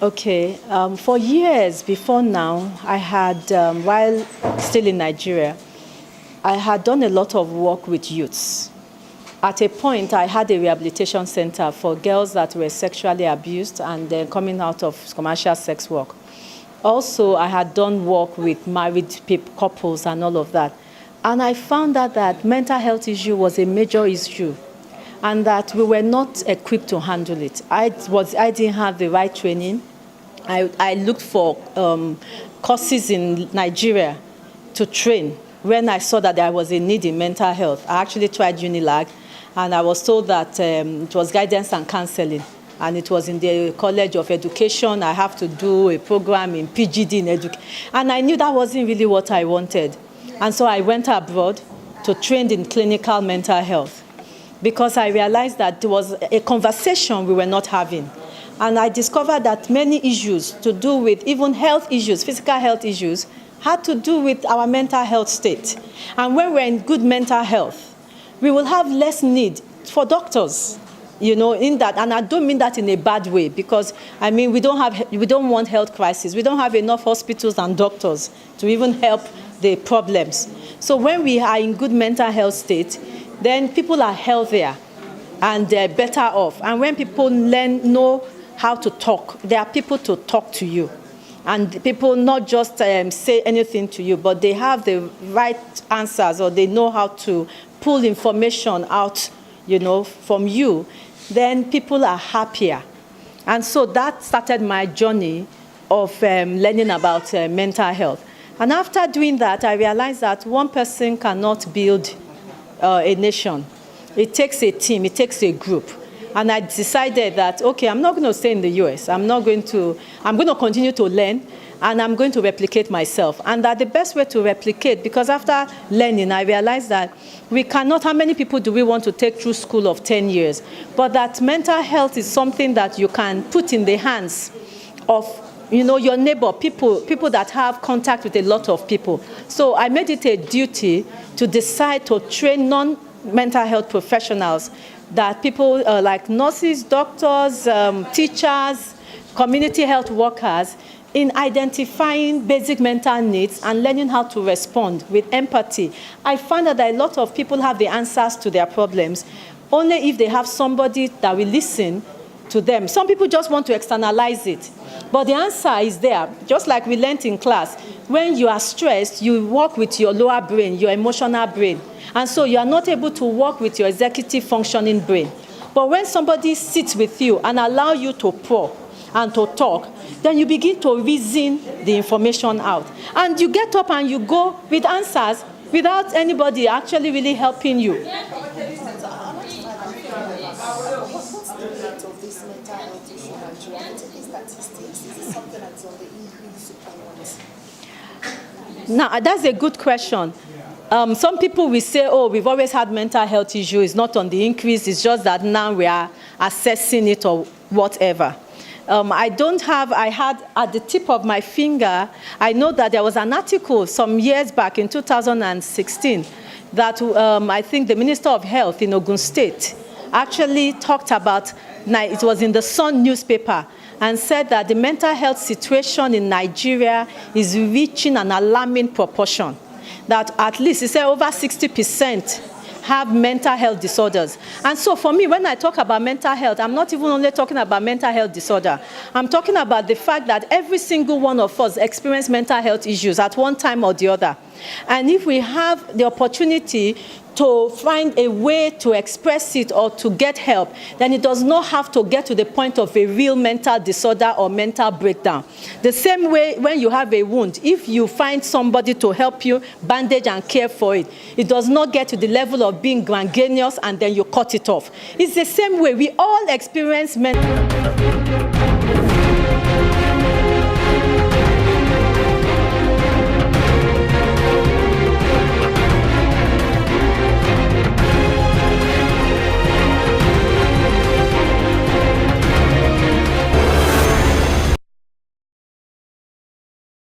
Okay, for years before now, I had, while still in Nigeria, I had done a lot of work with youths. At a point, I had a rehabilitation center for girls that were sexually abused and then coming out of commercial sex work. Also, I had done work with married couples and all of that. And I found out that mental health issue was a major issue and that we were not equipped to handle it. I didn't have the right training. I looked for courses in Nigeria to train. When I saw that there was a need in mental health, I actually tried US-NIG, and I was told that it was guidance and counseling, and it was in the College of Education. I have to do a program in PGD in education, and I knew that wasn't really what I wanted. And so I went abroad to train in clinical mental health because I realized that there was a conversation we were not having. And I discovered that many issues to do with even health issues, physical health issues, had to do with our mental health state. And when we're in good mental health, we will have less need for doctors, you know, in that. And I don't mean that in a bad way, because, I mean, we don't want health crisis. We don't have enough hospitals and doctors to even help the problems. So when we are in good mental health state, then people are healthier and they're better off. And when people know how to talk, there are people to talk to you. And people not just say anything to you, but they have the right answers, or they know how to pull information out, you know, from you, then people are happier. And so that started my journey of learning about mental health. And after doing that, I realized that one person cannot build a nation. It takes a team, it takes a group. And I decided that, okay, I'm not going to stay in the US. I'm going to continue to learn, and I'm going to replicate myself. And that the best way to replicate, because after learning, I realized that we cannot, how many people do we want to take through school of 10 years? But that mental health is something that you can put in the hands of, you know, your neighbor, people that have contact with a lot of people. So I made it a duty to decide to train non-mental health professionals, that people like nurses, doctors, teachers, community health workers, in identifying basic mental needs and learning how to respond with empathy. I find that a lot of people have the answers to their problems only if they have somebody that will listen to them. Some people just want to externalize it, but the answer is there. Just like we learned in class, when you are stressed, you work with your lower brain, your emotional brain. And so you are not able to work with your executive functioning brain. But when somebody sits with you and allows you to pour and to talk, then you begin to reason the information out. And you get up and you go with answers without anybody actually really helping you. Now, that's a good question. Some people will say, oh, we've always had mental health issues. It's not on the increase. It's just that now we are assessing it or whatever. I had at the tip of my finger, I know that there was an article some years back in 2016 that I think the Minister of Health in Ogun State actually talked about, it was in the Sun newspaper, and said that the mental health situation in Nigeria is reaching an alarming proportion. That at least, he said, over 60% have mental health disorders. And so for me, when I talk about mental health, I'm not even only talking about mental health disorder. I'm talking about the fact that every single one of us experience mental health issues at one time or the other. And if we have the opportunity to find a way to express it or to get help, then it does not have to get to the point of a real mental disorder or mental breakdown. The same way when you have a wound, if you find somebody to help you bandage and care for it, it does not get to the level of being gangrenous and then you cut it off. It's the same way we all experience mental